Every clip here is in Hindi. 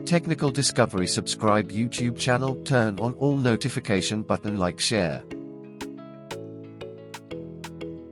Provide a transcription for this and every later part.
Technical Discovery subscribe YouTube channel, turn on all notification button, like, share.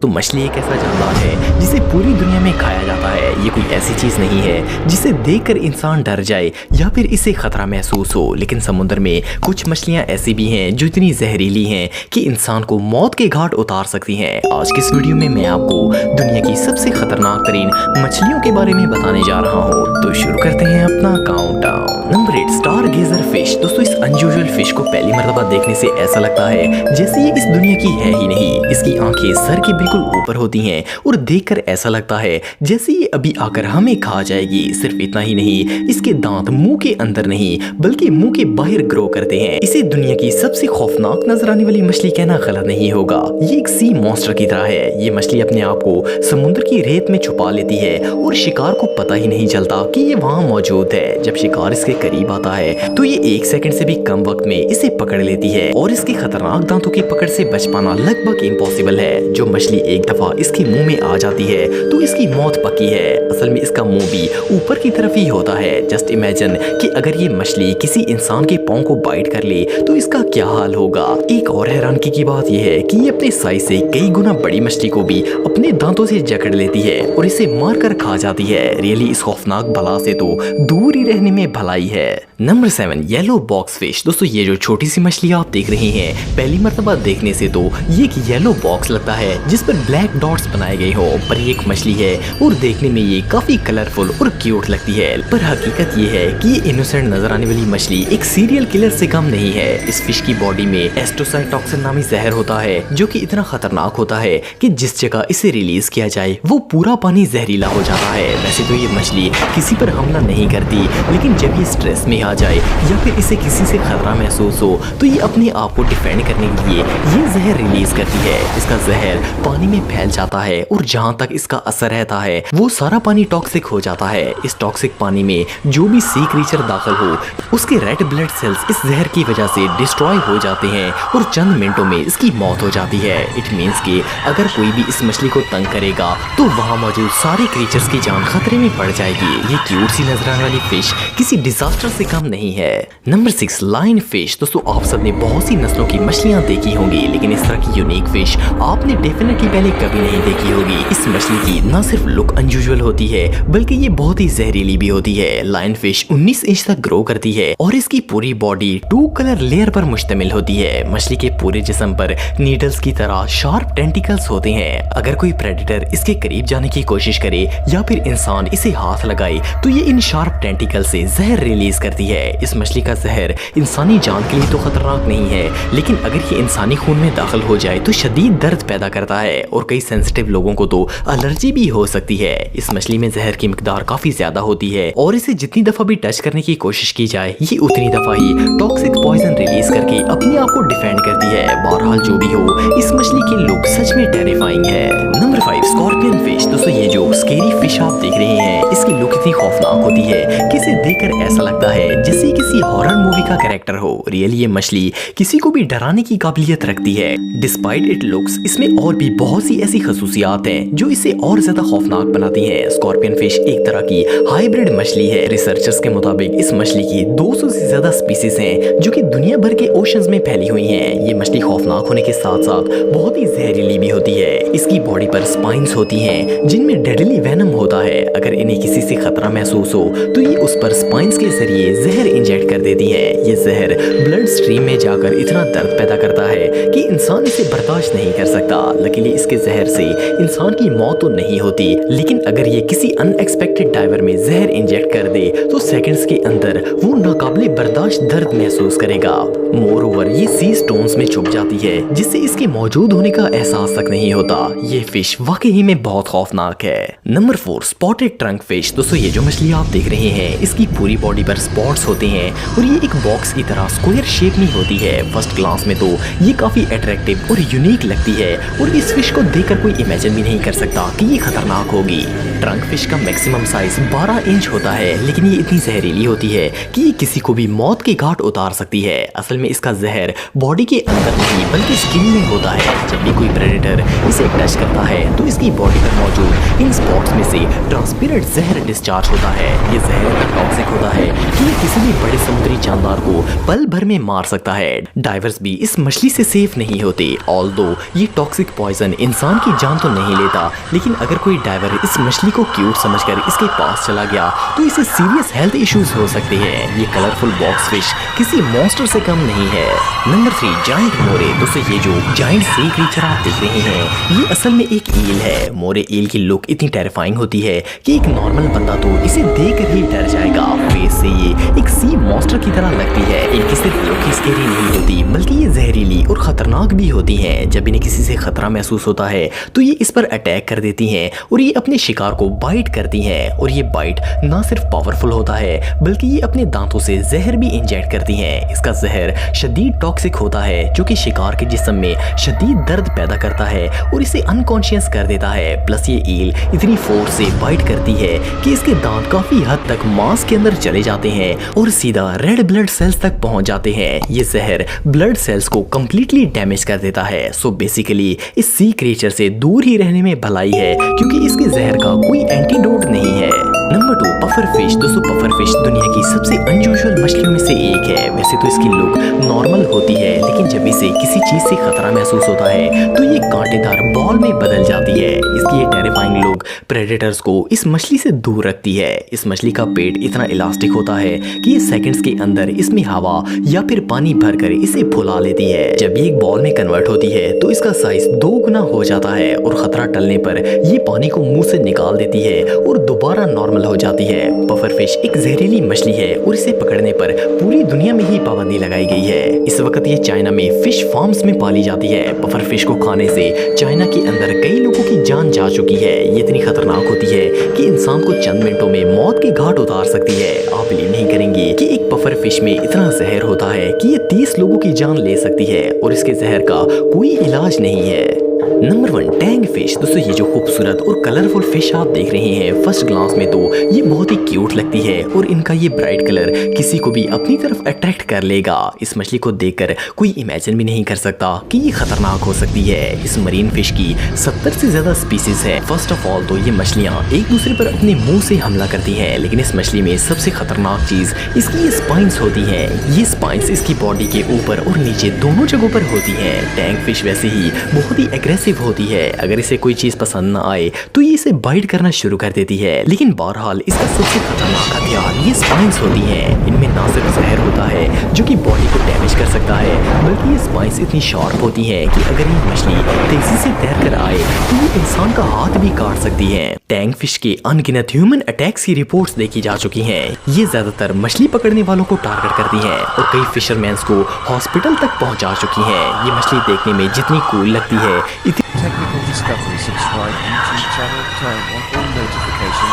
तो मछली एक ऐसा जानवर है जिसे पूरी दुनिया में खाया जाता है। ये कोई ऐसी चीज नहीं है जिसे देखकर इंसान डर जाए या फिर इसे खतरा महसूस हो। लेकिन समुद्र में कुछ मछलियां ऐसी भी हैं जो इतनी जहरीली हैं कि इंसान को मौत के घाट उतार सकती हैं। आज की इस वीडियो में मैं आपको दुनिया की सबसे खतरनाक तरीन मछलियों के बारे में बताने जा रहा हूँ। तो शुरू करते हैं अपना काउंटडाउन। Number 8, star गेजर fish. दोस्तों, इस अनयूजुअल फिश को पहली मर्तबा देखने से ऐसा लगता है जैसे ये इस दुनिया की है ही नहीं। इसकी आंखें सर के बिल्कुल ऊपर होती हैं और देखकर ऐसा लगता है जैसे ये अभी आकर हमें खा जाएगी। सिर्फ इतना ही नहीं, इसके दांत मुंह के अंदर नहीं बल्कि मुंह के बाहर ग्रो करते हैं। इसे दुनिया की सबसे खौफनाक नजर आने वाली मछली कहना गलत नहीं होगा। ये एक सी मॉन्स्टर की तरह है। ये मछली अपने आप को समुद्र की रेत में छुपा लेती है और शिकार को पता ही नहीं चलता कि ये वहां मौजूद है। जब शिकार इसके करीब आता है तो ये 1 सेकंड से भी कम वक्त में इसे पकड़ लेती है और इसके खतरनाक दांतों की पकड़ से बच पाना लगभग इम्पॉसिबल है। जो मछली एक दफा इसके मुंह में आ जाती है तो इसकी मौत पक्की है। असल में इसका मुंह भी ऊपर की तरफ ही होता है। जस्ट इमेजिन कि अगर ये मछली किसी इंसान के पांव को बाइट कर ले तो इसका क्या हाल होगा। एक और हैरानगी की बात यह है कि ये अपने साइज से कई गुना बड़ी मछली को भी अपने दांतों से जकड़ लेती है और इसे मारकर खा जाती है। रियली इस खौफनाक बला से तो दूर ही रहने में भलाई है। Number 7, yellow box fish. दोस्तों, ये जो छोटी सी मछली आप देख रहे हैं, पहली मर्तबा देखने से तो ये एक येलो बॉक्स लगता है जिस पर ब्लैक डॉट्स बनाए गए हो, पर ये एक मछली है और देखने में ये काफी कलरफुल और क्यूट लगती है। पर हकीकत ये है कि ये इनोसेंट नजर आने वाली मछली एक सीरियल किलर से कम नहीं है। इस फिश की बॉडी में एस्टोसाइटोक्सिन नामी जहर होता है जो कि इतना खतरनाक होता है कि जिस जगह इसे रिलीज किया जाए वो पूरा पानी जहरीला हो जाता है। वैसे तो ये मछली किसी पर हमला नहीं करती, लेकिन जब ये स्ट्रेस में आ जाए या फिर इसे किसी से खतरा महसूस हो तो ये अपने आप को डिफेंड करने के लिए ये जहर रिलीज करती है। इसका जहर पानी में फैल जाता है और जहां तक इसका असर रहता है वो सारा पानी टॉक्सिक हो जाता है। इस टॉक्सिक पानी में जो भी सी क्रीचर दाखिल हो उसके रेड ब्लड सेल्स इस जहर की वजह से डिस्ट्रॉय हो जाते हैं और चंद मिनटों में इसकी मौत हो जाती है। इट मींस कि अगर कोई भी इस मछली को तंग करेगा तो वहां मौजूद सारे क्रीचर्स की जान खतरे में पड़ जाएगी। ये क्यूट सी नजर आने वाली फिश किसी डिजास्टर से कम नहीं है। Number 6, line fish. दोस्तों, आप सबने बहुत सी नस्लों की मछलियां देखी होंगी, लेकिन इस तरह की यूनिक फिश आपने डेफिनेटली पहले कभी नहीं देखी होगी। इस मछली की न सिर्फ लुक अनयूजुअल होती है बल्कि ये बहुत ही जहरीली भी होती है। लाइन फिश 19 इंच तक ग्रो करती है और इसकी पूरी बॉडी 2 कलर लेयर पर मुश्तमिल होती है। मछली के पूरे जिस्म पर नीडल्स की तरह शार्प टेंटिकल्स होते हैं। अगर कोई प्रेडेटर इसके करीब जाने की कोशिश करे या फिर इंसान इसे हाथ लगाए तो ये इन शार्प टेंटिकल से जहर रिलीज करती है। इस मछली का जहर इंसानी जान के लिए तो खतरनाक नहीं है, लेकिन अगर ये इंसानी खून में दाखिल हो जाए तो शदीद दर्द पैदा करता है और कई सेंसिटिव लोगों को तो एलर्जी भी हो सकती है। इस मछली में जहर की मिकदार काफी ज्यादा होती है और इसे जितनी दफा भी टच करने की कोशिश की जाए ये उतनी दफा ही टॉक्सिक पॉइजन रिलीज करके अपने आप को डिफेंड करती है। बहरहाल जो भी हो, इस मछली की लुक सच में टेरिफाइंग है। Number 5, scorpion fish. दोस्तों, ये जो स्केरी फिश आप देख रहे हैं इसकी लुक इतनी खौफनाक होती है कि इसे देखकर ऐसा लगता है जैसे किसी हॉरर मूवी का कैरेक्टर हो। रियली ये मछली किसी को भी डराने की काबिलियत रखती है। डिस्पाइट इट लुक्स, इसमें और भी बहुत सी ऐसी खसूसियात हैं जो इसे और ज्यादा खौफनाक बनाती हैं। स्कॉर्पियन फिश एक तरह की हाइब्रिड मछली है। रिसर्चर्स के मुताबिक इस मछली की 200 से ज्यादा स्पीसीज हैं जो कि दुनिया भर के ओशंस में फैली हुई हैं। ये मछली खौफनाक होने के साथ साथ बहुत ही जहरीली भी होती है। इसकी बॉडी पर स्पाइन्स होती हैं जिनमें डेडली वेनम होता है। अगर इन्हें किसी से खतरा महसूस हो तो ये उस पर स्पाइन्स के जरिए जहर इंजेक्ट कर देती है। ये जहर ब्लड स्ट्रीम में जाकर इतना दर्द पैदा करता है कि इंसान इसे बर्दाश्त नहीं कर सकता। लकीली इसके जहर से इंसान की मौत तो नहीं होती, लेकिन अगर ये किसी अनएक्सपेक्टेड डाइवर में जहर इंजेक्ट कर दे तो सेकंड्स के अंदर वो नाकाबिले बर्दाश्त दर्द महसूस करेगा। मोर ओवर ये सी स्टोन्स में छुप जाती है जिससे इसके मौजूद होने का एहसास तक नहीं होता। ये फिश वाकई में बहुत खौफनाक है। Number 4, spotted trunk fish. दोस्तों, ये जो मछली आप देख रहे हैं इसकी पूरी बॉडी पर स्पॉट्स होते हैं और ये एक बॉक्स की तरह स्क्वायर शेप में होती है। फर्स्ट ग्लांस में तो ये काफी अट्रैक्टिव और यूनिक लगती है और इस फिश को देखकर कोई इमेजिन भी नहीं कर सकता कि ये खतरनाक होगी। ट्रंक फिश का मैक्सिमम साइज 12 इंच होता है, लेकिन ये इतनी जहरीली होती है कि ये किसी को भी मौत के घाट उतार सकती है। असल में इसका जहर बॉडी के अंदर नहीं बल्कि स्किन में होता है। जब भी कोई प्रेडेटर इसे टच करता है तो इसकी बॉडी पर मौजूद इन स्पॉट्स में से ट्रांसपेरेंट जहर डिस्चार्ज होता है। ये जहर इतना टॉक्सिक होता है कि ये किसी भी बड़े समुद्री जानदार को पल भर में मार सकता है। डाइवर्स भी इस मछली से सेफ नहीं होते। ऑल्दो ये टॉक्सिक पॉइजन इंसान की जान तो नहीं लेता, लेकिन अगर कोई डाइवर इस मछली को क्यूट समझकर इसके पास चला गया तो इसे सीरियस हेल्थ इश्यूज हो सकते हैं। ये कलरफुल बॉक्स फिश किसी मॉन्स्टर से कम नहीं है। नंबर 3 जायंट मोरे। दोस्तों ये जो जायंट सी क्रीचर आप देख रहे हैं ये असल में एक ईल है। मोरे ईल की लुक इतनी टेरिफाइंग होती है कि एक नॉर्मल बंदा तो इसे देखकर ही डर जाएगा। फेस से ये एक सी मॉन्स्टर की तरह लगती है। इनकी सिर्फ लुक ही स्कैरी नहीं होती बल्कि ये जहरीली और खतरनाक भी होती हैं। जब इन्हें किसी से खतरा महसूस होता है तो ये इस पर अटैक कर देती हैं और ये अपने शिकार को बाइट करती हैं। और ये बाइट ना सिर्फ पावरफुल होता है बल्कि ये अपने दांतों से जहर भी इंजेक्ट करती हैं। इसका जहर शदीद टॉक्सिक होता है जो कि शिकार के जिस्म में शदीद दर्द पैदा करता है और इसे अनकॉन्शियस कर देता है। प्लस ये ईल इतनी फोर्स से बाइट करती है कि इसके दांत काफी हद तक मांस के अंदर चले जाते हैं और सीधा रेड ब्लड सेल्स तक पहुंच जाते हैं। ये जहर ब्लड सेल्स को कंप्लीटली डैमेज कर देता है। सो बेसिकली इस सी क्रीचर से दूर ही रहने में भलाई है क्योंकि इसके जहर का कोई एंटीडोट नहीं है। Number 2 puffer fish. दोस्तों पफर फिश दुनिया की सबसे अनयूजुअल मछलियों में से एक है। वैसे तो इसकी लुक नॉर्मल होती है, लेकिन जब इसे किसी चीज से खतरा महसूस होता है तो ये कांटेदार बॉल में बदल जाती है। इसकी ये टेरिफाइंग लुक प्रेडेटर्स को इस मछली से दूर रखती है। इस मछली का पेट इतना इलास्टिक होता है कि ये सेकंड्स के अंदर इसमें हवा या फिर पानी भरकर इसे फुला लेती है। जब ये एक बॉल में कन्वर्ट होती है तो इसका साइज 2 गुना हो जाता है और खतरा टलने पर ये पानी को मुंह से निकाल देती है और दोबारा नॉर्मल हो जाती है। पफर फिश एक जहरीली मछली है और इसे पकड़ने पर पूरी दुनिया में ही पाबंदी लगाई गई है। इस वक्त ये चाइना में फिश फार्म्स में पाली जाती है। पफर फिश को खाने से चाइना के अंदर कई लोगों की जान जा चुकी है। ये इतनी खतरनाक होती है कि इंसान को चंद मिनटों में मौत के घाट उतार सकती है। आप बिलीव नहीं करेंगे कि एक पफर फिश में इतना जहर होता है कि ये 30 लोगों की जान ले सकती है और इसके जहर का कोई इलाज नहीं है। Number 1 Tang fish. दोस्तों ये जो खूबसूरत और कलरफुल फिश आप देख रहे हैं फर्स्ट ग्लांस में तो ये बहुत ही क्यूट लगती है और इनका ये ब्राइट कलर किसी को भी अपनी तरफ अट्रैक्ट कर लेगा। इस मछली को देखकर कोई इमेजिन भी नहीं कर सकता कि ये खतरनाक हो सकती है। इस मरीन फिश की 70 से ज्यादा स्पीसीज है। फर्स्ट ऑफ ऑल तो ये मछलियां एक दूसरे पर अपने मुंह से हमला करती हैं, लेकिन इस मछली में सबसे खतरनाक चीज इसकी ये स्पाइंस होती हैं। ये स्पाइंस इसकी बॉडी के ऊपर और नीचे दोनों जगहों पर होती हैं। टैंग फिश वैसे ही बहुत ही एग्रेसिव होती है। अगर इसे कोई चीज पसंद ना आए तो ये इसे बाइट करना शुरू कर देती है। लेकिन बहरहाल इसका सबसे खतरनाक हथियार ये स्पाइंस होती हैं। इनमें ना सिर्फ जहर होता है जो कि बॉडी को डैमेज कर सकता है, बल्कि ये स्पाइंस इतनी शार्प होती हैं कि अगर ये मछली तेजी से तैरकर आए तो ये इंसान का हाथ भी काट सकती है। टैंग फिश के अनगिनत ह्यूमन अटैक्स की रिपोर्ट्स देखी जा चुकी हैं। ये ज्यादातर मछली पकड़ने वालों को टारगेट करती हैं और कई फिशरमैन्स को हॉस्पिटल तक पहुंचा चुकी हैं। ये मछली देखने में जितनी कूल लगती है Technical Discovery subscribe YouTube channel, turn on all notifications